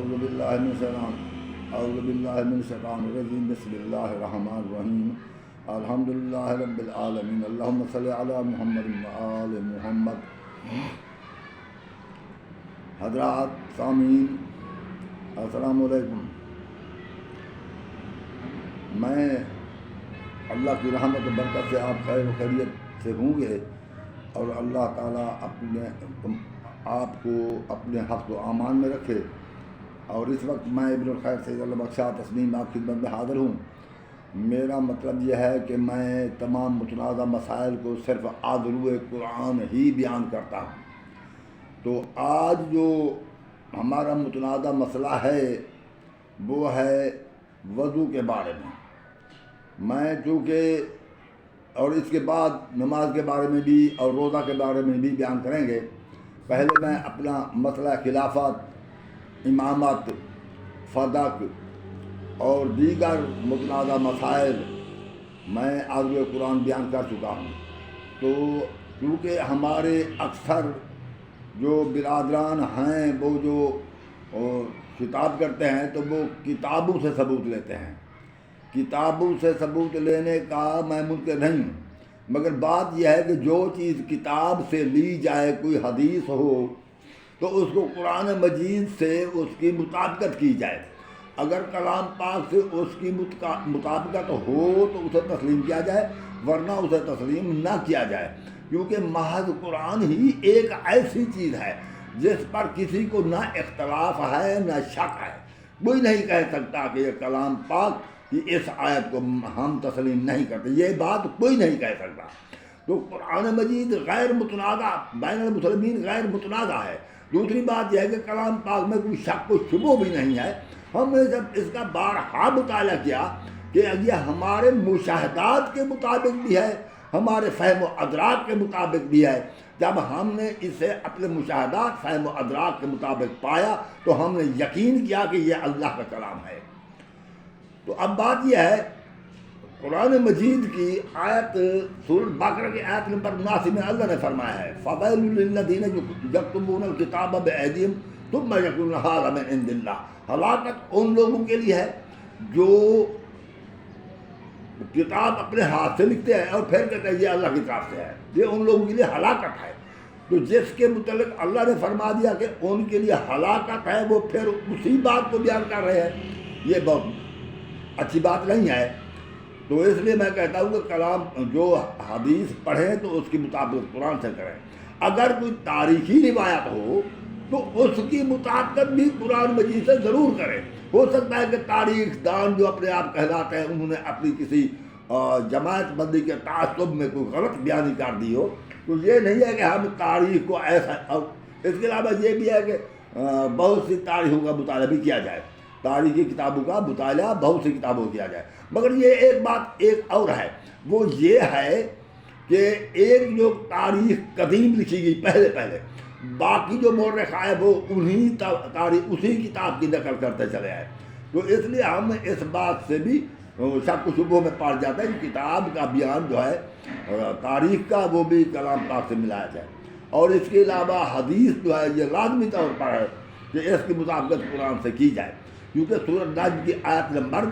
اعوذ باللہ من الشیطان الرجیم بسم اللہ الرحمن الرحیم الحمدللہ رب العالمین اللہم صلی علی محمد وآل محمد۔ حضرات سامعین السلام علیکم۔ میں اللہ کی رحمت و برکت سے آپ خیر و خیریت سے ہوں گے اور اللہ تعالیٰ آپ کو اپنے حفظ و امان میں رکھے۔ اور اس وقت میں ابن الخیر سید اللہ بخشا تسلیم آپ کی خدمت میں حاضر ہوں۔ میرا مطلب یہ ہے کہ میں تمام متنازع مسائل کو صرف آذرو قرآن ہی بیان کرتا ہوں۔ تو آج جو ہمارا متنازع مسئلہ ہے وہ ہے وضو کے بارے میں چونکہ اور اس کے بعد نماز کے بارے میں بھی اور روزہ کے بارے میں بھی بیان کریں گے۔ پہلے میں اپنا مسئلہ خلافت، امامت، فدق اور دیگر متنازع مسائل میں آذرو قرآن بیان کر چکا ہوں۔ تو کیونکہ ہمارے اکثر جو برادران ہیں وہ جو خطاب کرتے ہیں تو وہ کتابوں سے ثبوت لیتے ہیں۔ کتابوں سے ثبوت لینے کا میں منکر نہیں ہوں، مگر بات یہ ہے کہ جو چیز کتاب سے لی جائے، کوئی حدیث ہو تو اس کو قرآن مجید سے اس کی مطابقت کی جائے۔ اگر کلام پاک سے اس کی مطابقت ہو تو اسے تسلیم کیا جائے، ورنہ اسے تسلیم نہ کیا جائے، کیونکہ محض قرآن ہی ایک ایسی چیز ہے جس پر کسی کو نہ اختلاف ہے نہ شک ہے۔ کوئی نہیں کہہ سکتا کہ یہ کلام پاک کہ اس آیت کو ہم تسلیم نہیں کرتے، یہ بات کوئی نہیں کہہ سکتا۔ تو قرآن مجید غیر متنازع، بین المسلمین غیر متنازع ہے۔ دوسری بات یہ ہے کہ کلام پاک میں کوئی شک و شبہ بھی نہیں ہے۔ ہم نے جب اس کا بارہا مطالعہ کیا کہ یہ ہمارے مشاہدات کے مطابق بھی ہے، ہمارے فہم و ادراک کے مطابق بھی ہے۔ جب ہم نے اسے اپنے مشاہدات، فہم و ادراک کے مطابق پایا تو ہم نے یقین کیا کہ یہ اللہ کا کلام ہے۔ تو اب بات یہ ہے، قرآن مجید کی آیت سورۃ بقرہ کی آیت نمبر 79 میں اللہ نے فرمایا ہے فَوَيْلٌ لِّلَّذِينَ يَكْتُبُونَ الْكِتَابَ بِأَيْدِيهِمْ ثُمَّ يَقُولُونَ هَٰذَا مِنْ عِندِ اللَّهِ۔ ہلاکت ان لوگوں کے لیے ہے جو کتاب اپنے ہاتھ سے لکھتے ہیں اور پھر کہتے ہیں یہ اللہ کی طرف سے ہے۔ یہ ان لوگوں کے لیے ہلاکت ہے۔ تو جس کے متعلق اللہ نے فرما دیا کہ ان کے لیے ہلاکت ہے، وہ پھر اسی بات کو بیان کر رہے ہیں، یہ بہت اچھی بات نہیں ہے۔ تو اس لیے میں کہتا ہوں کہ کلام جو حدیث پڑھیں تو اس کی مطابقت قرآن سے کریں۔ اگر کوئی تاریخی روایت ہو تو اس کی مطابقت بھی قرآن مجید سے ضرور کریں۔ ہو سکتا ہے کہ تاریخ دان جو اپنے آپ کہلاتے ہیں انہوں نے اپنی کسی جماعت بندی کے تعصب میں کوئی غلط بیانی کر دی ہو، تو یہ نہیں ہے کہ ہم تاریخ کو ایسا، اور اس کے علاوہ یہ بھی ہے کہ بہت سی تاریخوں کا مطالعہ بھی کیا جائے، تاریخی کتابوں کا مطالعہ بہت سی کتابوں کیا جائے۔ مگر یہ ایک بات ایک اور ہے، وہ یہ ہے کہ ایک جو تاریخ قدیم لکھی گئی پہلے، باقی جو مورخ آئے وہ انہی تاریخ اسی کتاب کی نقل کرتے چلے آئے۔ تو اس لیے ہم اس بات سے بھی شک و شبہ میں پڑ جاتا ہے کہ کتاب کا بیان جو ہے تاریخ کا وہ بھی کلام پاک سے ملایا جائے۔ اور اس کے علاوہ حدیث جو ہے یہ لازمی طور پر ہے کہ اس کی مطابقت قرآن سے کی جائے، کیونکہ سورۃ نجم کی آیت نمبر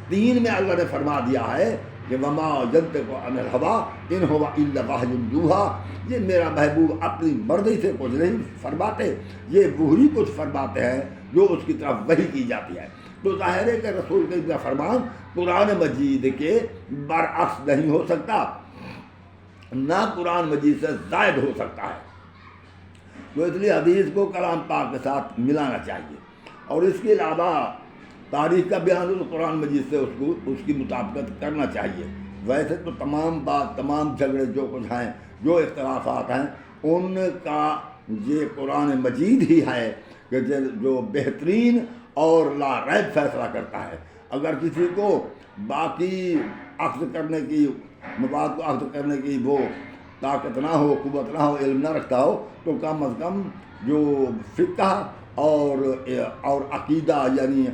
3 میں اللہ نے فرما دیا ہے کہ وما ينطق عن الهوى ان هو الا وحی یوحی، یہ میرا محبوب اپنی مرضی سے کچھ نہیں فرماتے، یہ وہی کچھ فرماتے ہیں جو اس کی طرف وحی کی جاتی ہے۔ تو ظاہر ہے کہ رسول کا فرمان قرآن مجید کے برعکس نہیں ہو سکتا، نہ قرآن مجید سے زائد ہو سکتا ہے۔ تو اس لیے حدیث کو کلام پاک کے ساتھ ملانا چاہیے۔ اور اس کے علاوہ تاریخ کا بیان ہو تو قرآن مجید سے اس کی مطابقت کرنا چاہیے۔ ویسے تو تمام جھگڑے جو کچھ ہیں، جو اختلافات ہیں، ان کا یہ قرآن مجید ہی ہے کہ جو بہترین اور لا ریب فیصلہ کرتا ہے۔ اگر کسی کو باقی اخذ کرنے کی، مواد کو اخذ کرنے کی وہ طاقت نہ ہو، قوت نہ ہو، علم نہ رکھتا ہو، تو کم از کم جو فقہ اور عقیدہ یعنی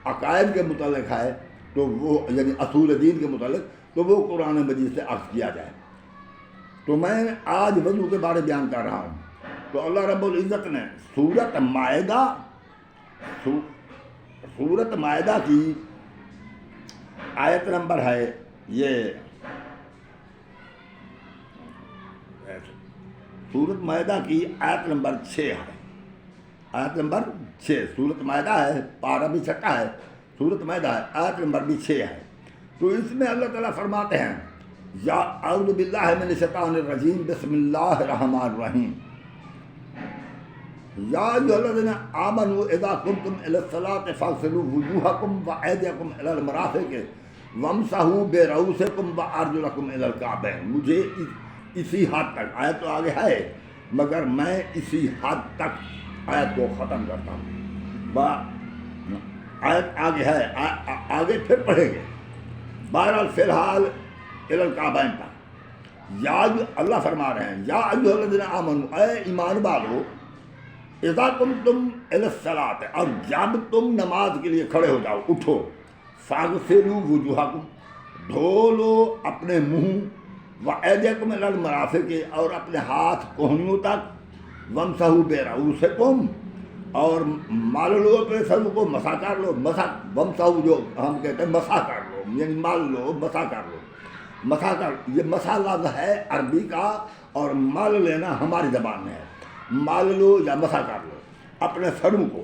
عقائد کے متعلق ہے تو وہ یعنی اصول دین کے متعلق تو وہ قرآن مجید سے اخذ کیا جائے۔ تو میں آج وضو کے بارے بیان کر رہا ہوں۔ تو اللہ رب العزت نے سورۃ مائدہ سورت مائدہ کی آیت نمبر ہے یہ سورت مائدہ کی آیت نمبر 6 ہے. آیت نمبر 6 سورت مائدہ ہے، پارہ بھی چھٹا ہے، سورت مائدہ ہے، آیت نمبر بھی 6 ہے. تو اس میں اللہ تعالیٰ فرماتے ہیں یا اعوذ باللہ من الشیطان الرجیم بسم اللہ الرحمن الرحیم یا ایھا الذین آمنوا اذا قمتم الی الصلاۃ فاغسلوا وجوہکم وایدیکم الی المرافق وامسحوا برؤوسکم وارجلکم الی الکعبین. مجھے اسی حد تک، آیت تو آگے ہے مگر میں اسی حد تک آیت کو ختم کرتا ہوں. آیت آگے ہے، آگے پھر پڑھیں گے. بہرحال فی الحال الی الکعبین پر یا اللہ فرما رہے ہیں یا ایھا الذین آمنوا، اے ایمان والو، اذا قمتم الی الصلاۃ، اور جب تم نماز کے لیے کھڑے ہو جاؤ، اٹھو، فاغسلوا وجوہکم، دھو لو اپنے منہ، وایدیکم الی المرافق، اور اپنے ہاتھ کوہنیوں تک، وامسحوا برؤوسکم، اور مال لو اپنے سر کو، مسح کر لو. مسح وامسحوا جو ہم کہتے ہیں مسح کر لو، یعنی مال لو، مسح کر لو. مسح کر، یہ مسح لفظ ہے عربی کا، اور مال لینا ہماری زبان میں ہے. مال لو یا مسح کر لو اپنے سروں کو،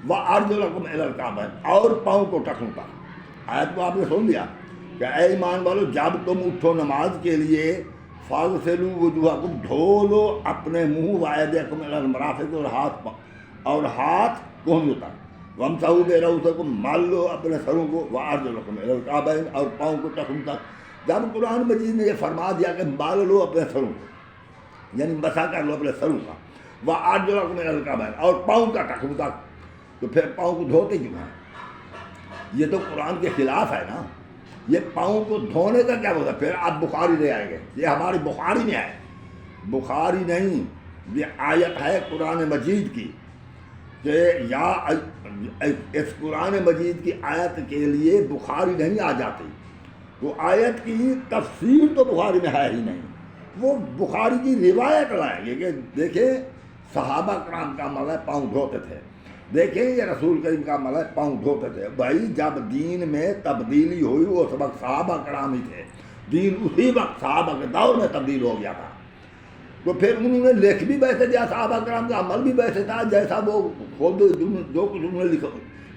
وارجلکم الی الکعبین، اور پاؤں کو ٹخنوں تک. آیت کو آپ نے سن لیا کہ اے ایمان والو، جب تم اٹھو نماز کے لیے، فاغسلوا وجوہکم، دھو لو اپنے منہ، وایدیکم الی المرافق، اور ہاتھ کوہنیوں تک، وامسحوا برؤوسکم، مال لو اپنے سروں کو، وارجلکم الی الکعبین، اور پاؤں کو ٹخنوں تک. جب قرآن مجید نے یہ فرما دیا کہ مال لو اپنے سروں کو، یعنی مسح کر لو اپنے سروں کا، وارجلکم الی الکعبین، اور پاؤں کا ٹخنوں تک، تو پھر پاؤں کو دھوتے کیوں ہیں؟ یہ تو قرآن کے خلاف ہے نا. یہ پاؤں کو دھونے کا کیا ہوتا ہے؟ پھر آپ بخاری لے آئیں گے، یہ ہماری بخاری میں ہے، بخاری نہیں، یہ آیت ہے قرآن مجید کی کہ یا اس قرآن مجید کی آیت کے لیے بخاری نہیں آ جاتی. وہ آیت کی تفسیر تو بخاری میں ہے ہی نہیں، وہ بخاری کی روایت لائیں گے کہ دیکھیں صحابہ کرام کا عمل ہے پاؤں دھوتے تھے، دیکھیں یہ رسول کریم کا عمل ہے پاؤں دھوتے تھے. بھائی جب دین میں تبدیلی ہوئی اس وقت صحابہ کرام ہی تھے، دین اسی وقت صحابہ کے دور میں تبدیل ہو گیا تھا. تو پھر انہوں نے لکھ بھی ویسے دیا، صحابہ کرام کا عمل بھی ویسے تھا جیسا وہ خود جو کچھ انہوں نے لکھا،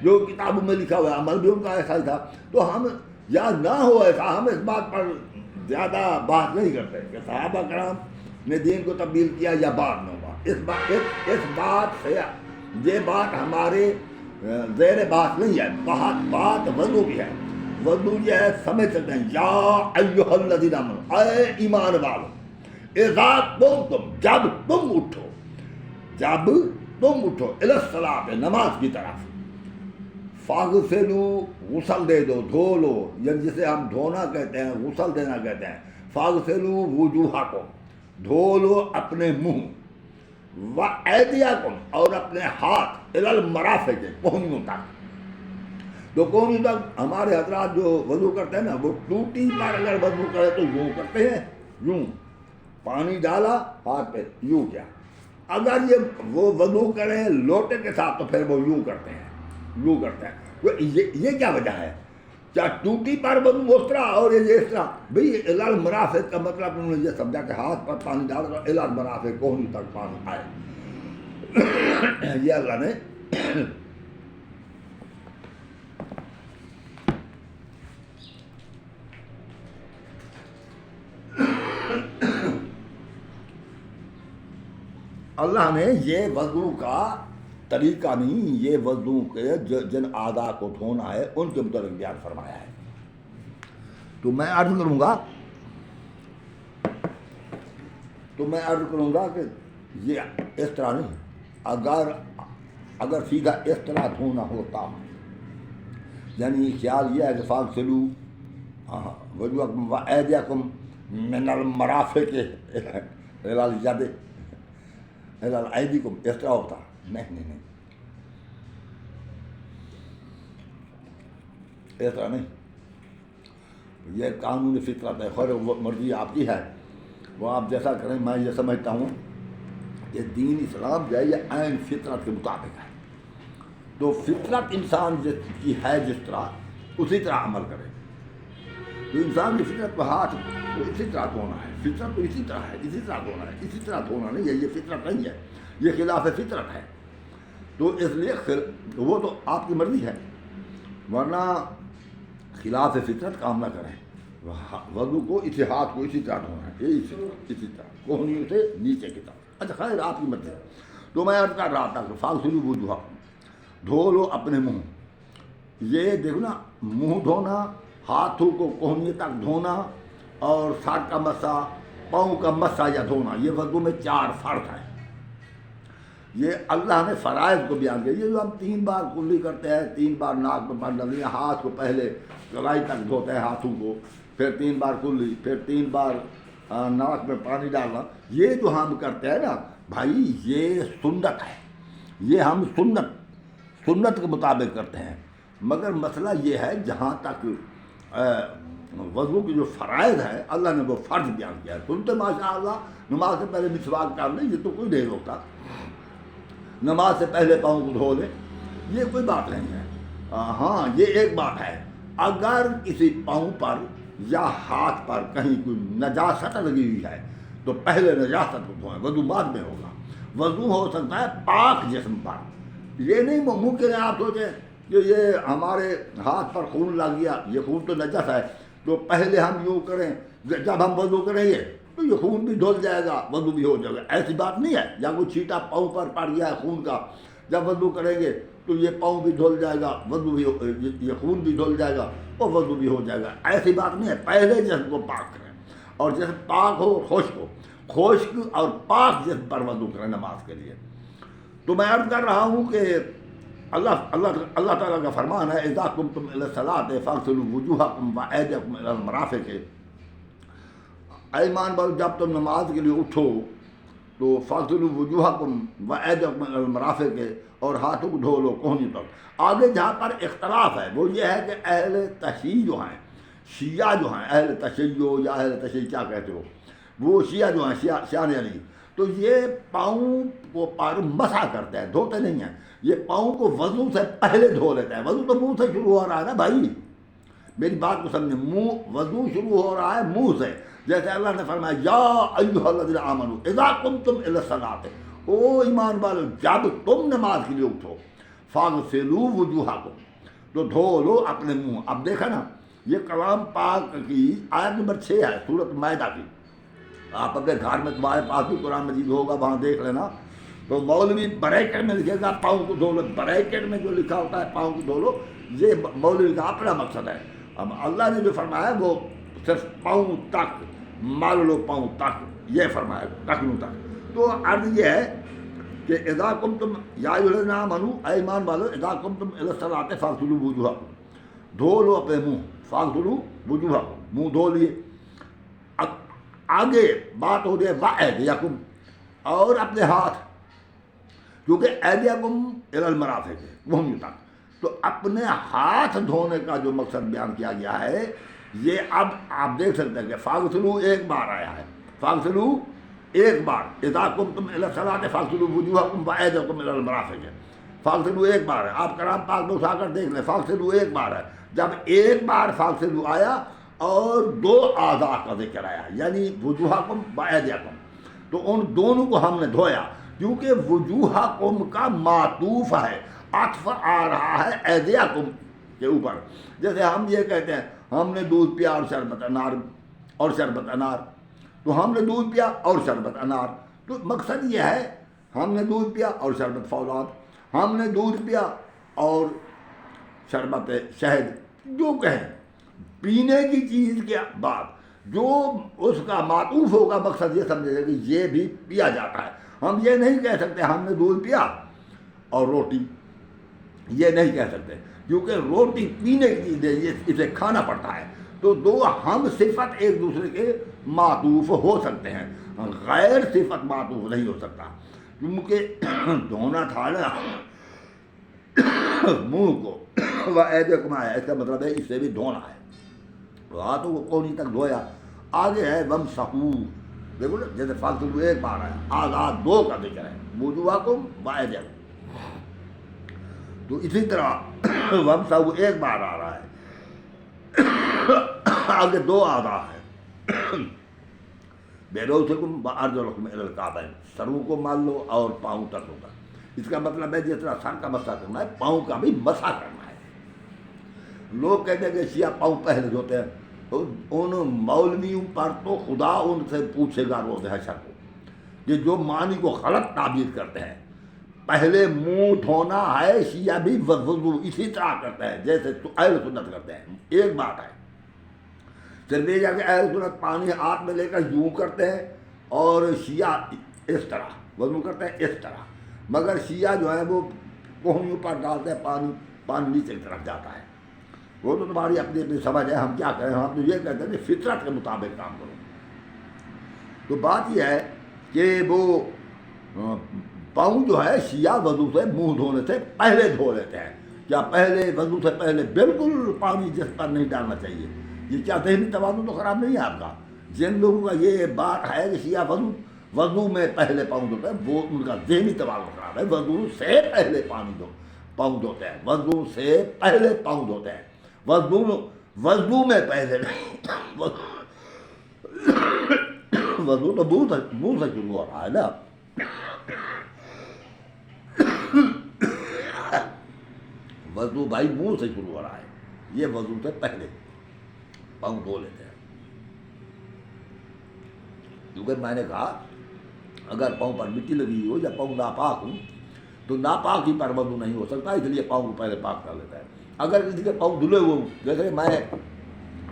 جو کتابوں میں لکھا ہوا ہے، عمل بھی ان کا ایسا ہی تھا. تو ہم یا نہ ہو ایسا، ہم اس بات پر زیادہ بات نہیں کرتے کہ صحابہ کرام نے دین کو تبدیل کیا یا بعد میں ہوا. اس بات سے یہ بات ہمارے زیر بات نہیں ہے، بات وضو کی ہے. وضو یہ ہے، سمجھ سکتے ہیں یا ایھا الذین آمنوا، اے ایمان والو، اذا قمتم، جب تم اٹھو، جب تم اٹھو، الی الصلاۃ، نماز کی طرف، فاغسلوا، غسل دے دو، دھو لو، یعنی جسے ہم دھونا کہتے ہیں، غسل دینا کہتے ہیں. فاغسلوا وجوہکم، دھو لو اپنے منہ، وایدیکم، اور اپنے ہاتھ، الی المرافق، کوہنیوں تک. تو کوہنیوں تک ہمارے حضرات جو وضو کرتے ہیں نا، وہ ٹوٹی پر اگر وضو کرے تو یوں کرتے ہیں، یوں پانی ڈالا ہاتھ پہ، یوں کیا. اگر وہ وضو کریں لوٹے کے ساتھ تو پھر وہ یوں کرتے ہیں، یوں کرتے ہیں. تو یہ کیا وجہ ہے؟ کیا ٹوٹی پر وضو اس طرح اور یہ اس طرح؟ بھئی الی المرافق کا مطلب انہوں نے یہ سمجھا کہ ہاتھ پر پانی ڈال کر الی المرافق، کوہنی تک پانی آئے. یہ اللہ نے اللہ نے یہ وضو کا طریقہ نہیں، یہ وضو کے جن اعضاء کو دھونا ہے ان کے متعلق بیان فرمایا ہے. تو میں عرض کروں گا کہ یہ اس طرح نہیں. اگر سیدھا اس طرح دھونا ہوتا، یعنی خیال یہ ہے کہ فاغسلوا وجوہکم وایدیکم من المرافق الی الید الی ایدیکم، اس طرح ہوتا. نہیں، اس طرح نہیں. یہ قانون فطرت ہے، خیر مرضی آپ کی ہے، وہ آپ جیسا کریں. میں یہ سمجھتا ہوں کہ دین اسلام جو ہے یہ عین فطرت کے مطابق ہے. تو فطرت انسان کی ہے جس طرح اسی طرح عمل کرے. تو انسان کی فطرت کو ہاتھ تو اسی طرح دھونا ہے, فطرت تو اسی طرح ہے, اسی طرح دھونا ہے, اسی طرح دھونا نہیں ہے. یہ فطرت نہیں ہے, یہ خلاف فطرت ہے. تو اس لیے وہ تو آپ کی مرضی ہے, ورنہ خلاف فطرت کام نہ کریں. وضو کو اسی ہاتھ کو اسی طرح دھونا ہے, اسی طرح کوہنیوں سے نیچے کی طرف. اچھا خیر آپ کی مرضی ہے. تو میں عرض کر رہا تھا کہ فاغسلوا وجوہکم, دھو لو اپنے منہ. یہ دیکھو نا, منہ دھونا, ہاتھوں کو کوہنی تک دھونا, اور سر کا مسا, پاؤں کا مسا یا دھونا, یہ وضو میں 4 فرض ہیں. یہ اللہ نے فرائض کو بیان کیا. یہ جو ہم 3 بار کلی کرتے ہیں, 3 بار ناک میں پانی ڈالتے ہیں, ہاتھ کو پہلے کلائی تک دھوتے ہیں ہاتھوں کو, پھر 3 بار کلی, پھر 3 بار ناک میں پانی ڈالنا, یہ جو ہم کرتے ہیں نا بھائی, یہ سنت ہے. یہ ہم سنت کے مطابق کرتے ہیں. مگر مسئلہ یہ ہے جہاں تک وضو کی جو فرائض ہے اللہ نے وہ فرض بیان کیا ہے. سنتے ماشاء اللہ نماز سے پہلے مسواک کر لیں, یہ تو کوئی نہیں روکتا. نماز سے پہلے پاؤں کو دھو لیں, یہ کوئی بات نہیں ہے. ہاں یہ ایک بات ہے, اگر کسی پاؤں پر یا ہاتھ پر کہیں کوئی نجاست لگی ہوئی ہے تو پہلے نجاست کو دھوئیں, وضو بعد میں ہوگا. وضو ہو سکتا ہے پاک جسم پر. یہ نہیں منہ کے آپ سوچیں کہ یہ ہمارے ہاتھ پر خون لگ گیا, یہ خون تو نجس ہے, تو پہلے ہم یوں کریں, جب ہم وضو کریں گے تو یہ خون بھی دھل جائے گا, وضو بھی ہو جائے گا. ایسی بات نہیں ہے. یا کوئی چھینٹا پاؤں پر پڑ گیا ہے خون کا, جب وضو کریں گے تو یہ پاؤں بھی دھل جائے گا, وضو بھی یہ خون بھی دھل جائے گا اور وضو بھی ہو جائے گا. ایسی بات نہیں ہے. پہلے جسم کو پاک کریں, اور جسم پاک ہو خشک اور پاک جسم پر وضو کریں نماز کے لیے. تو میں عرض کر رہا ہوں کہ اللہ تعالیٰ کا فرمان ہے, اذا قمتم الی الصلاۃ فاغسلوا وجوہکم وایدیکم الی المرافق. ایمان والو جب تم نماز کے لیے اٹھو تو فاغسلوا وجوہکم وایدیکم الی المرافق, اور ہاتھوں کو دھو لو کوہنی تک. آگے جہاں پر اختلاف ہے وہ یہ ہے کہ اہل تشیع جو ہیں, شیعہ جو ہیں, اہل تشیع یا اہل تشیع کیا کہتے ہو, وہ شیعہ جو ہیں, شیعہ علی, تو یہ پاؤں کو پر مسح کرتے ہیں, دھوتے نہیں ہیں. یہ پاؤں کو وضو سے پہلے دھو لیتے ہیں. وضو تو منہ سے شروع ہو رہا ہے نا بھائی, میری بات کو سمجھیں. وضو شروع ہو رہا ہے منہ سے. جیسے اللہ نے فرمایا یا ایھا الذین آمنوا اذا قمتم الی الصلاۃ, او ایمان والو جب تم نماز کے لیے اٹھو, فاغسلوا وجوہکم, تو دھو لو اپنے منہ. اب دیکھا نا, یہ کلام پاک کی آیت نمبر 6 ہے سورۃ مائدہ کی. آپ اپنے گھر میں تمہارے پاس بھی قرآن مجید ہوگا, وہاں دیکھ لینا. تو مولوی بریکٹ میں لکھے گا پاؤں کو دھو لو, بریکٹ میں جو لکھا ہوتا ہے پاؤں کو دھو لو, یہ مولوی کا اپنا مقصد ہے. اب اللہ نے جو فرمایا وہ صرف پاؤں تک, مال لو پاؤں تک, یہ فرمایا ٹکنوں تک. تو عرض یہ ہے کہ اذا قمتم یا ایھا الذین آمنوا, اے ایمان والو, اذا قمتم الی الصلاۃ فاغسلوا وجوہکم, دھو لو اپنے منہ. فاغسلوا وجوہکم, منہ دھو لیے. آگے بات ہو رہی ہے وایدیکم, اور اپنے ہاتھ, کیونکہ ایدیکم الی المرافق ہے, وہاں تک. تو اپنے ہاتھ دھونے کا جو مقصد بیان کیا گیا ہے, یہ اب آپ دیکھ سکتے ہیں کہ فاغسلوا ایک بار آیا ہے, فاغسلوا ایک بار, اذا قمتم الی الصلاۃ فاغسلوا وجوہکم وایدیکم الی المرافق ہے. فاغسلوا ایک بار ہے, آپ کلام پاک میں اٹھا کر دیکھ لیں, فاغسلوا ایک بار ہے. جب ایک بار فاغسلوا آیا اور 2 اعضاء کا ذکر آیا, یعنی وجوہکم وایدیکم, تو ان دونوں کو ہم نے دھویا, کیونکہ وجوہکم کا معطوف ہے, عطف آ رہا ہے ایدیکم کے اوپر. جیسے ہم یہ کہتے ہیں ہم نے دودھ پیا اور شربت انار, تو ہم نے دودھ پیا اور شربت انار, تو مقصد یہ ہے ہم نے دودھ پیا اور شربت فولاد, ہم نے دودھ پیا اور شربت شہد, جو کہیں پینے کی چیز کے بعد جو اس کا معطوف ہوگا, مقصد یہ سمجھے کہ یہ بھی پیا جاتا ہے. ہم یہ نہیں کہہ سکتے ہم نے دودھ پیا اور روٹی, یہ نہیں کہہ سکتے, کیونکہ روٹی پینے کی چیز ہے, اسے کھانا پڑتا ہے. تو 2 ہم صفت ایک دوسرے کے معطوف ہو سکتے ہیں, غیر صفت معطوف نہیں ہو سکتا. کیونکہ دھونا تھا نا منہ کو, وایدیکم آیا, اس کا مطلب ہے اس سے بھی دھونا ہے. ہاتھوں کو کوہنی تک دھویا. آگے ہے ومسحوا, دیکھو نا, جیسے فاغسلوا ایک بار ہے, آزاد 2 کا ذکر ہے, وجوہکم وایدیکم. تو اسی طرح ومسا وہ ایک بار آ رہا ہے، آگے دو آدھا ہے، بیرؤسکم وارجلکم الی الکعبین، سروں کو مان لو اور پاؤں تک ہوگا۔ اس کا مطلب ہے جس طرح سر کا مسح کرنا ہے، پاؤں کا بھی مسح کرنا ہے۔ لوگ کہتے ہیں کہ شیعہ پاؤں پہلے دھوتے ہیں، تو ان مولویوں پر تو خدا ان سے پوچھے گا روز حشر کو، کہ جو معنی کو غلط تعبیر کرتے ہیں۔ پہلے منہ دھونا ہے، شیعہ بھی وضو اسی طرح کرتے ہیں جیسے اہل سنت کرتے ہیں، ایک بات ہے۔ صرف یہ کہ اہل سنت پانی ہاتھ میں لے کر یوں کرتے ہیں اور شیعہ اس طرح وضو کرتے ہیں، اس طرح، مگر شیعہ جو ہے وہ کوہنیوں پر ڈالتے ہیں، پانی نیچے کی طرف جاتا ہے۔ وہ تو تمہاری اپنی اپنی سمجھ ہے، ہم کیا کریں، ہم تو یہ کہتے ہیں کہ فطرت کے مطابق کام کرو۔ تو بات یہ ہے کہ وہ پاؤں جو ہے شیعہ وضو سے منہ دھونے سے پہلے دھو لیتے ہیں۔ کیا پہلے وضو سے پہلے بالکل پانی جس پر نہیں ڈالنا چاہیے؟ یہ کیا ذہنی توازن تو خراب نہیں ہے آپ کا؟ جن لوگوں کا یہ بات ہے کہ شیعہ وضو میں پہلے پاؤں دھوتے ہیں، وہ ان کا ذہنی توازن خراب ہے۔ وضو سے پہلے پاؤں دھوتے ہیں، وضو سے پہلے پاؤں دھوتے ہیں، وضو میں پہلے نہیں۔ وضو تو منہ سے شروع ہو رہا ہے نا، وضو بھائی منہ سے شروع ہو رہا ہے، یہ وضو سے پہلے پاؤں دھو لیتے ہیں۔ کیونکہ میں نے کہا اگر پاؤں پر مٹی لگی ہو یا پاؤں ناپاک ہوں تو ناپاک ہی پر وضو نہیں ہو سکتا، اس لیے پاؤں کو پہلے پاک کر لیتا ہے۔ اگر کسی کے پاؤں دھلے ہوئے ہوں، جیسے میں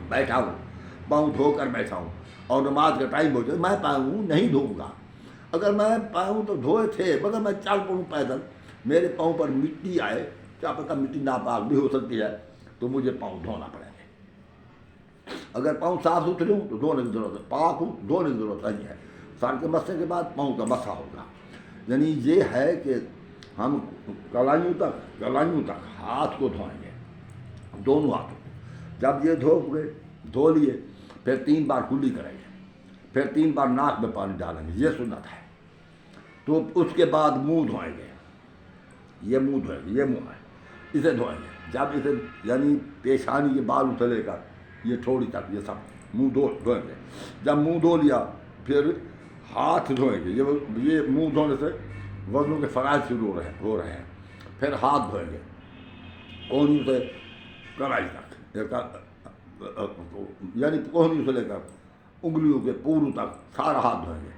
بیٹھا ہوں، پاؤں دھو کر بیٹھا ہوں اور نماز کا ٹائم ہو جائے، میں پاؤں نہیں دھوؤں گا۔ اگر میں پاؤں تو دھوئے تھے مگر میں چل پڑوں پیدل، میرے پاؤں پر مٹی آئے، کیا پتہ مٹی ناپاک بھی ہو سکتی ہے، تو مجھے پاؤں دھونا پڑے گا۔ اگر پاؤں صاف ستھرے ہوں تو دھونے کی ضرورت ہے، پاک ہوں دھونے کی ضرورت نہیں ہے۔ سر کے مسے کے بعد پاؤں کا مسح ہوگا۔ یعنی یہ ہے کہ ہم کلائیوں تک ہاتھ کو دھوئیں گے، دونوں ہاتھوں کو۔ جب یہ دھو لیے پھر 3 بار کلی کریں گے، پھر 3 بار ناک میں پانی ڈالیں گے، یہ سنت ہے۔ تو اس کے بعد منہ دھوئیں گے، یہ منہ دھوئیں گے، یہ منہ ہے، اسے دھوئیں گے۔ جب اسے یعنی پیشانی کے بالوں سے لے کر یہ تھوڑی تک یہ سب منہ دھوئیں گے۔ جب منہ دھو لیا پھر ہاتھ دھوئیں گے، یہ منہ دھونے سے وضو کے فرائض شروع ہو رہے ہیں۔ پھر ہاتھ دھوئیں گے کوہنیوں سے کلائی تک، یعنی کوہنیوں سے لے کر انگلیوں کے پوروں تک سارا ہاتھ دھوئیں گے،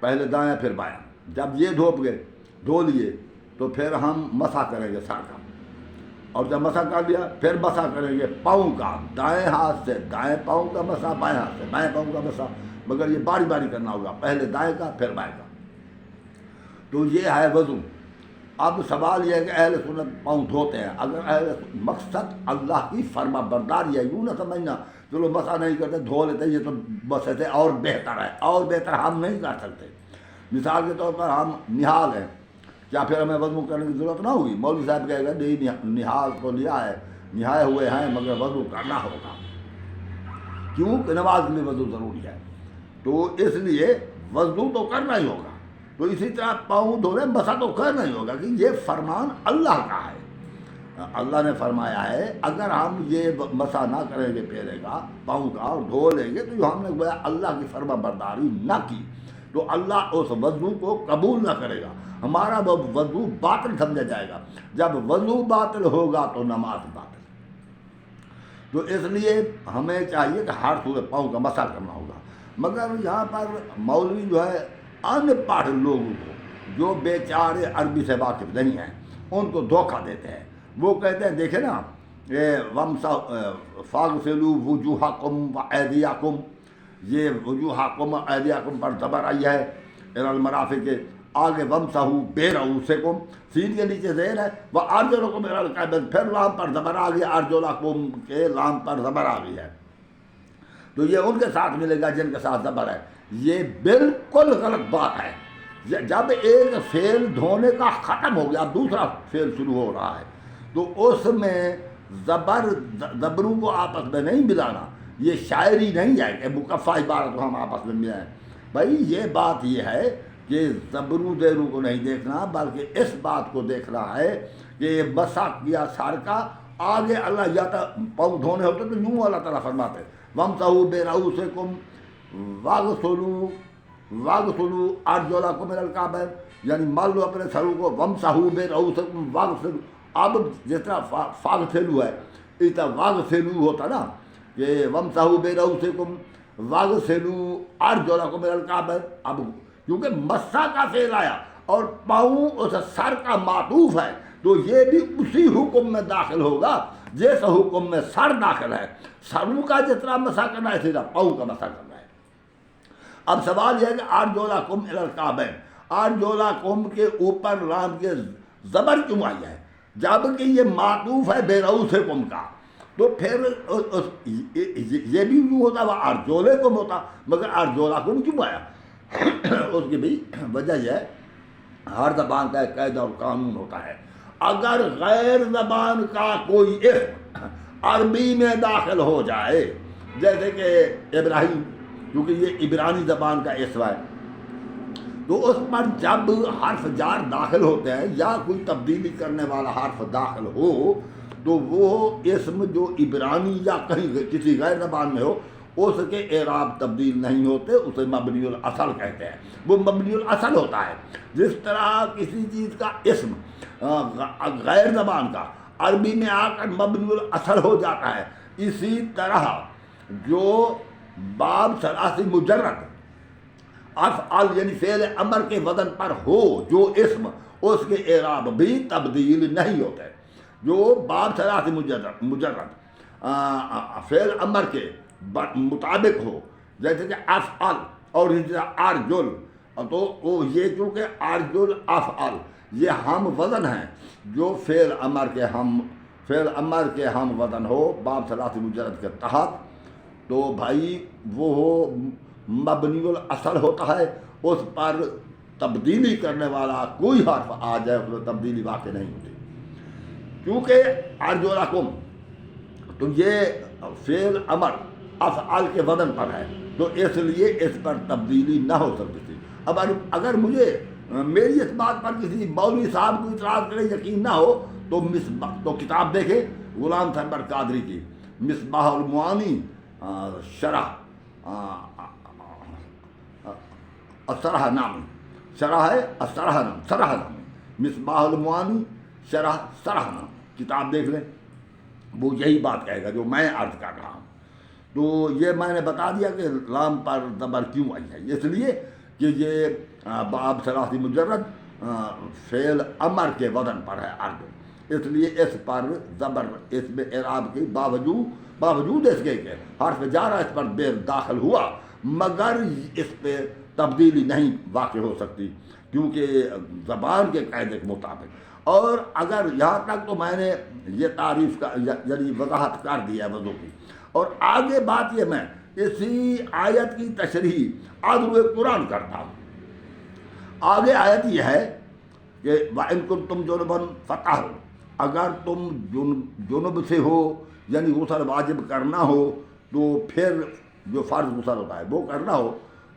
پہلے دائیں پھر بائیں۔ جب یہ دھو لیے تو پھر ہم مسح کریں گے سر کا، اور جب مسح کر لیا پھر مسح کریں گے پاؤں کا، دائیں ہاتھ سے دائیں پاؤں کا مسح، بائیں ہاتھ سے بائیں پاؤں کا مسح، مگر یہ باری باری کرنا ہوگا، پہلے دائیں کا پھر بائیں کا۔ تو یہ ہے وضو۔ اب سوال یہ ہے کہ اہل سنت پاؤں دھوتے ہیں، اگر مقصد اللہ کی فرما برداری ہے، یوں نہ سمجھنا چلو مسح نہیں کرتے دھو لیتے، یہ تو بس ایسے اور بہتر ہے، اور بہتر ہم نہیں کر سکتے۔ مثال کے طور پر ہم نہال ہیں، کیا پھر ہمیں وضو کرنے کی ضرورت نہ ہوگی؟ مولوی صاحب کہے گا نہیں نہال تو لیا ہے، نہائے ہوئے ہیں مگر وضو کرنا ہوگا، کیوں کہ نماز کے لیے وضو ضروری ہے، تو اس لیے وضو تو کرنا ہی ہوگا۔ تو اسی طرح پاؤں دھونے مسح تو کرنا ہی ہوگا کہ یہ فرمان اللہ کا ہے۔ اللہ نے فرمایا ہے اگر ہم یہ مسح نہ کریں گے پیرے کا، پاؤں کا، اور دھو لیں گے تو جو ہم نے گویا اللہ کی فرما برداری نہ کی تو اللہ اس وضو کو قبول نہ کرے گا، ہمارا وہ وضو باطل سمجھا جائے گا۔ جب وضو باطل ہوگا تو نماز باطل۔ تو اس لیے ہمیں چاہیے کہ ہر صورت پاؤں کا مسح کرنا ہوگا۔ مگر یہاں پر مولوی جو ہے ان پڑھ لوگوں کو جو بیچارے عربی سے واقف نہیں ہیں ان کو دھوکہ دیتے ہیں۔ وہ کہتے ہیں دیکھیں نا فاغسلوا وجوہکم وایدیکم، یہ وجوہکم ایدیکم پر زبر آئی ہے الی المرافق کے آگے، وامسحوا برؤسکم سین کے نیچے زیر ہے، وارجلکم الی الکعبین، پھر لام پر زبر آ گئی، ارجلکم کے لام پر زبر آ گئی ہے۔ تو یہ ان کے ساتھ ملے گا جن کے ساتھ زبر ہے۔ یہ بالکل غلط بات ہے۔ جب ایک فعل دھونے کا ختم ہو گیا دوسرا فعل شروع ہو رہا ہے تو اس میں زبروں کو آپس میں نہیں ملانا، یہ شاعری نہیں ہے کہ مکفہ عبارت کو ہم آپس میں ملائیں۔ بھائی یہ بات یہ ہے کہ زبروں زیروں کو نہیں دیکھنا، بلکہ اس بات کو دیکھنا ہے کہ مسا کیا سر کا، آگے اللہ یا تو پاؤں دھونے ہوتے تو یوں اللہ تعالیٰ فرماتے وَامْسَحُوا بِرُؤُوسِكُمْ وَاغْسِلُوا أَرْجُلَكُمْ إِلَى الْكَعْبَيْنِ، یعنی مال لو اپنے سروں کو، وَامْسَحُوا بِرُؤُوسِكُمْ وَاغْسِلُوا، اب جس طرح فاغسلوا ہے اس طرح واغسلوا ہوتا نا، کہ وَامْسَحُوا بِرُؤُوسِكُمْ وَاغْسِلُوا أَرْجُلَكُمْ إِلَى الْكَعْبَيْنِ، اب کیونکہ مسا کا فعل آیا اور پاؤں اس سر کا معطوف ہے تو یہ بھی اسی حکم میں داخل ہوگا جیسا حکم میں سر داخل ہے، سروں کا جس طرح مسا کرنا ہے اسی طرح پاؤں کا مسا کرنا ہے۔ اب سوال یہ ہے کہ أَرْجُلَكُمْ إِلَى الْكَعْبَيْنِ، أَرْجُلَكُمْ کے اوپر لام کے زبر کیوں آئی ہے جبکہ یہ معطوف ہے بِرُؤُوسِكُمْ کا؟ تو پھر یہ بھی یوں ہوتا وہ أَرْجُلَكُمْ ہوتا، مگر أَرْجُلَكُمْ کیوں آیا؟ اس کی بھی وجہ یہ ہے، ہر زبان کا ایک قاعدہ اور قانون ہوتا ہے، اگر غیر زبان کا کوئی اسم عربی میں داخل ہو جائے، جیسے کہ ابراہیم، کیونکہ یہ عبرانی زبان کا اسم ہے، تو اس پر جب حرف جار داخل ہوتے ہیں یا کوئی تبدیلی کرنے والا حرف داخل ہو تو وہ اسم جو عبرانی یا کہیں کسی غیر زبان میں ہو اس کے اعراب تبدیل نہیں ہوتے، اسے مبنی الاصل کہتے ہیں، وہ مبنی الاصل ہوتا ہے۔ جس طرح کسی چیز کا اسم غیر زبان کا عربی میں آ کر مبنی الاصل ہو جاتا ہے، اسی طرح جو باب ثلاثی مجرد افعال یعنی فعل امر کے وزن پر ہو جو اسم، اس کے اعراب بھی تبدیل نہیں ہوتے۔ جو باب ثلاثی مجرد فعل امر کے مطابق ہو، جیسے کہ افعال اور ارجل، تو یہ چونکہ ارجل افعال یہ ہم وزن ہیں، جو فعل امر کے ہم وزن ہو باب ثلاثی مجرد کے تحت، تو بھائی وہ مبنی الاصل ہوتا ہے، اس پر تبدیلی کرنے والا کوئی حرف آ جائے اس میں تبدیلی واقع نہیں ہوتی، کیونکہ أَرْجُلَكُمْ تو یہ فعل امر افعال کے وزن پر ہے، تو اس لیے اس پر تبدیلی نہ ہو سکتی تھی۔ اب اگر مجھے میری اس بات پر کسی مولوی صاحب کو اعتراض کرے، یقین نہ ہو تو کتاب دیکھیں غلام سرور قادری کی مصباح المعانی شرح الصرح نامی، شرح ہے الصرح نامی، مصباح المعانی شرح صرح نام، کتاب دیکھ لیں، وہ یہی بات کہے گا جو میں عرض کر رہا ہوں۔ تو یہ میں نے بتا دیا کہ لام پر زبر کیوں آئی ہے، اس لیے کہ یہ باب ثلاثی مجرد فعل امر کے وزن پر ہے ارجل، اس لیے اس پر زبر اس میں اعراب کے باوجود اس کے کہ حرف جارہ اس پر بے داخل ہوا، مگر اس پہ تبدیلی نہیں واقع ہو سکتی کیونکہ زبان کے قاعدے کے مطابق۔ اور اگر یہاں تک تو میں نے یہ تعریف کا یعنی وضاحت کر دیا وضو کی، اور آگے بات یہ میں اسی آیت کی تشریح عدل قرآن کرتا ہوں۔ آگے آیت یہ ہے کہ وَإِن كُنتُمْ جُنُبًا فَطَهُّرُوا، اگر تم جنب سے ہو یعنی غسل واجب کرنا ہو تو پھر جو فرض غسل ہوتا ہے وہ کرنا ہو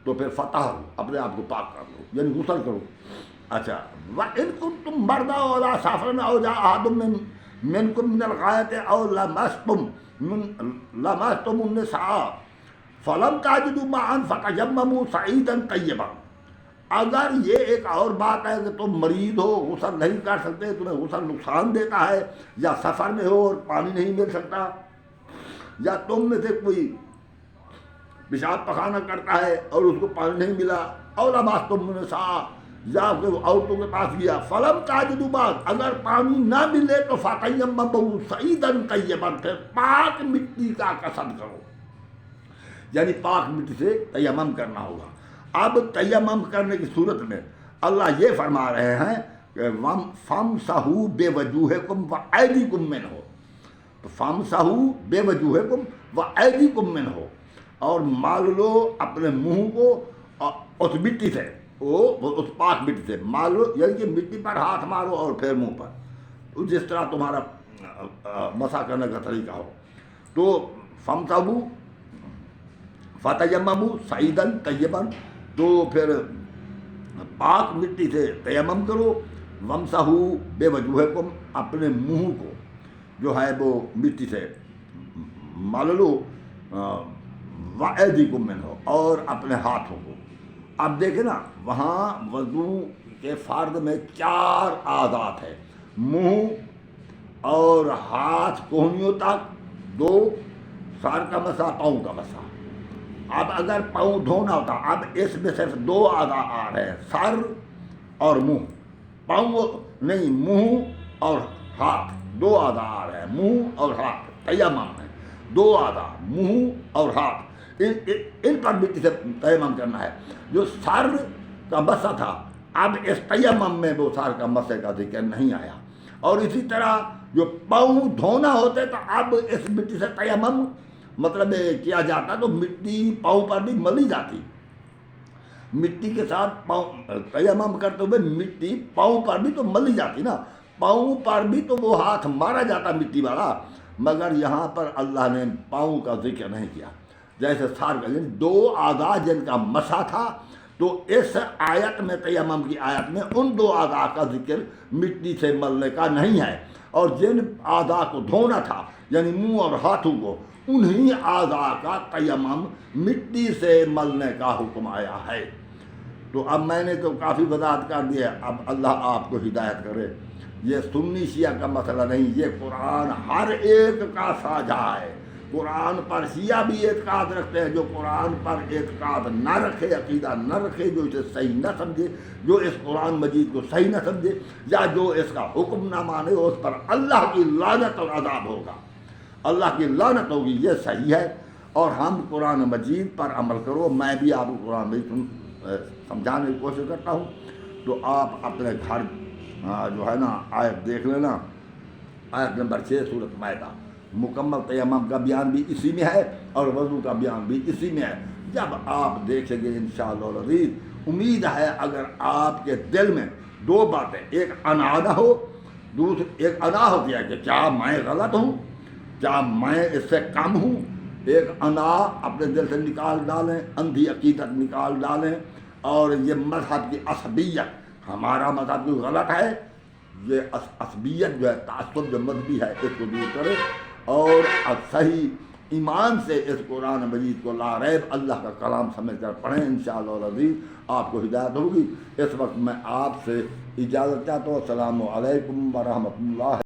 تو پھر فطہروا اپنے آپ کو پاک کر لو یعنی غسل کرو۔ اچھا وَإِن كُنتُمْ مَرْضَىٰ أَوْ عَلَىٰ سَفَرٍ أَوْ جَاءَ أَحَدٌ مِّنكُم مِّنَ الْغَائِطِ أَوْ لَمَسْتُمُ النِّسَاءَ فَلَمْ تَجِدُوا مَاءً فَتَيَمَّمُوا صَعِيدًا طَيِّبًا، اگر یہ ایک اور بات ہے کہ تم مریض ہو غسل نہیں کر سکتے، تمہیں غسل نقصان دیتا ہے، یا سفر میں ہو اور پانی نہیں مل سکتا، یا تم میں سے کوئی پیشاب پخانہ کرتا ہے اور اس کو پانی نہیں ملا، اور لمستم النساء یا عورتوں کے پاس گیا، فلم تجدوا ماء، اگر پانی نہ ملے تو فتیمموا صعیدا طیبا، پھر پاک مٹی کا قصد کرو، یعنی پاک مٹی سے تیمم کرنا ہوگا۔ اب تیمم کرنے کی صورت میں اللہ یہ فرما رہے ہیں کہ فَامْسَحُوا بِوُجُوهِكُمْ وَأَيْدِيكُمْ مِنْهُ، تو فَامْسَحُوا بِوُجُوهِكُمْ وَأَيْدِيكُمْ مِنْهُ، اور مال لو اپنے منہ کو اس مٹی سے، اس پاک مٹی سے مال لو، یعنی کہ مٹی پر ہاتھ مارو اور پھر منہ پر، جس طرح تمہارا مسح کرنے کا طریقہ ہو۔ تو فَامْسَحُوا فَتَيَمَّمُوا صَعِيدًا طَيِّبًا، تو پھر پاک مٹی سے تیمم کرو، ومسحو بے وجوہکم، اپنے منہ کو جو ہے وہ مٹی سے مل لو، وَأَيْدِيكُم مِّنْهُ، اور اپنے ہاتھوں کو۔ اب دیکھیں نا، وہاں وضو کے فرض میں 4 اعضاء ہے، منہ اور ہاتھ کوہنیوں تک 2، سر کا مسح، پاؤں کا مسح۔ اب اگر پاؤں دھونا ہوتا، اب اس میں صرف 2 اعضاء آ رہے ہیں، سر اور منہ، پاؤں نہیں، منہ اور ہاتھ 2 اعضاء آ رہے ہیں، منہ اور ہاتھ تیمم ہے، 2 اعضاء منہ اور ہاتھ، ان پر مٹی سے تیمم کرنا ہے۔ جو سر کا مسح تھا، اب اس تیمم میں وہ سر کا مسح کا ذکر نہیں آیا۔ اور اسی طرح جو پاؤں دھونا ہوتے تو اب اس مٹی سے تیمم مطلب کیا جاتا، تو مٹی پاؤں پر بھی ملی جاتی، مٹی کے ساتھ پاؤں تیمم کرتے ہوئے مٹی پاؤں پر بھی تو ملی جاتی نا، پاؤں پر بھی تو وہ ہاتھ مارا جاتا مٹی والا، مگر یہاں پر اللہ نے پاؤں کا ذکر نہیں کیا۔ جیسے سر کا 2 اعضاء جن کا مسح تھا، تو اس آیت میں، تیمم کی آیت میں، ان 2 اعضاء کا ذکر مٹی سے ملنے کا نہیں ہے، اور جن اعضاء کو دھونا تھا یعنی منہ اور ہاتھوں کو، انہی اعضاء کا تیمم مٹی سے ملنے کا حکم آیا ہے۔ تو اب میں نے تو کافی وضاحت کر دی ہے، اب اللہ آپ کو ہدایت کرے۔ یہ سنی شیعہ کا مسئلہ نہیں، یہ قرآن ہر ایک کا ساجھا ہے۔ قرآن پر شیعہ بھی اعتقاد رکھتے ہیں، جو قرآن پر اعتقاد نہ رکھے، عقیدہ نہ رکھے، جو اسے صحیح نہ سمجھے، جو اس قرآن مجید کو صحیح نہ سمجھے، یا جو اس کا حکم نہ مانے، اس پر اللہ کی لعنت اور عذاب ہوگا، اللہ کی لعنت ہوگی۔ یہ صحیح ہے، اور ہم قرآن مجید پر عمل کرو۔ میں بھی آپ کو قرآن مجید سمجھانے کی کوشش کرتا ہوں، تو آپ اپنے گھر جو ہے نا آیت دیکھ لینا، آیت نمبر 6 سورۃ مائدہ۔ مکمل تیمم کا بیان بھی اسی میں ہے، اور وضو کا بیان بھی اسی میں ہے۔ جب آپ دیکھیں گے انشاءاللہ العزیز، امید ہے اگر آپ کے دل میں 2 باتیں، ایک انا نہ ہو، ایک انا ہوتی ہے کہ کیا میں غلط ہوں، کیا میں اس سے کم ہوں، ایک انا اپنے دل سے نکال ڈالیں، اندھی عقیدت نکال ڈالیں، اور یہ مذہب کی عصبیت، ہمارا مذہب کوئی غلط ہے، یہ عصبیت جو ہے، تعصب جو مذہبی ہے، اس کو دور کرے، اور صحیح ایمان سے اس قرآن مجید کو لا ریب اللہ کا کلام سمجھ کر پڑھیں، انشاءاللہ العزیز آپ کو ہدایت ہوگی۔ اس وقت میں آپ سے اجازت چاہتا ہوں۔ السلام علیکم ورحمۃ اللہ۔